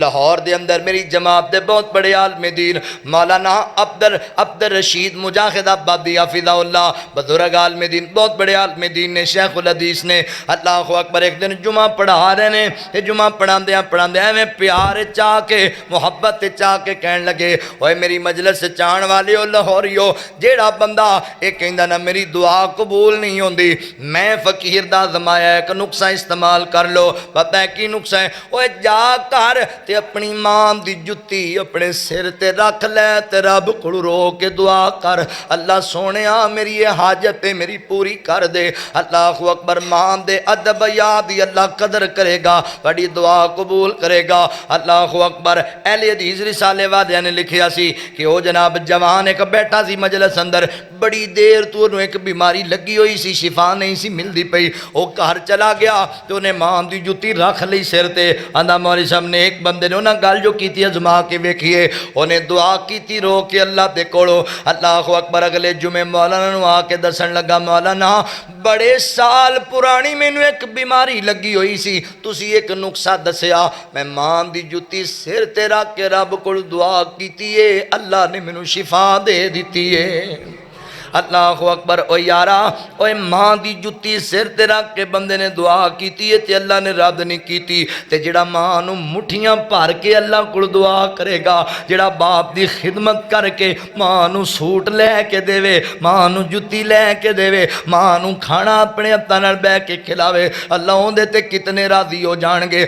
لاہور دے اندر میری جماعت دے بہت بڑے عالم دین مولانا عبد الرشید مجاہد آبادی حفظہ اللہ بزرگ عالم دین بہت بڑے عالم دین نے شیخ الحدیث نے اللہ اکبر ایک دن جمعہ پڑھا رہے نے تے جمعہ پڑھاندے میں پیار چاہ کے محبت چاہ کے کہن لگے اوے میری مجلس چاہن والے او لاہوریو جیڑا بندہ اے کہندا نا میری دعا قبول نہیں ہوندی میں فقیر دا زمایا ایک نقصہ استعمال کر لو پتہ ہے کی نقصہ ہے اوے جا کر تے اپنی ماں دی جتی اپنے سر تے رکھ لے تے رب کول رو کے دعا کر اللہ سونیا میری یہ حاجت میری پوری کر دے اللہ اکبر ماں دے ادب یاد اللہ قدر کرے گا بڑی دعا قبول کرے گا اللہ اکبر اہل حدیث رسالے والے نے لکھیا سی کہ او جناب جوان ایک بیٹھا سی مجلس اندر بڑی دیر تو انہوں ایک بیماری لگی ہوئی سی شفا نہیں سی ملدی پئی او گھر چلا گیا تو انہیں ماں دی جتی رکھ لی سر تے آندا مولوی صاحب نے ایک بندے نے انہاں گل جو کیتی ازما کے ویکھیے انہیں دعا کیتی رو کے اللہ دے کولو اللہ اکبر اگلے جمعے مولانا نو آ کے دسن لگا مولانا بڑے سال پرانی مینوں ایک بیماری لگی ہوئی سی تسی ایک نقصہ دسیا میں ماں دی جتی سر تے رکھ کے رب کول دعا کیتی ہے اللہ نے مینوں شفا دے دیتی ہے اللہ اکبر او یارا اوے ماں دی جتی سر تے رکھ کے بندے نے دعا کیتی ہے تے اللہ نے رد نہیں کیتی تے جڑا ماں نو مٹھیاں بھر کے اللہ کول دعا کرے گا جڑا باپ دی خدمت کر کے ماں نو سوٹ لے کے دے ماں نو جتی لے کے دے ماں نو کھانا اپنے ہتھاں نال بیٹھ کے کھلاوے اللہ اون دے تے کتنے راضی ہو جان گے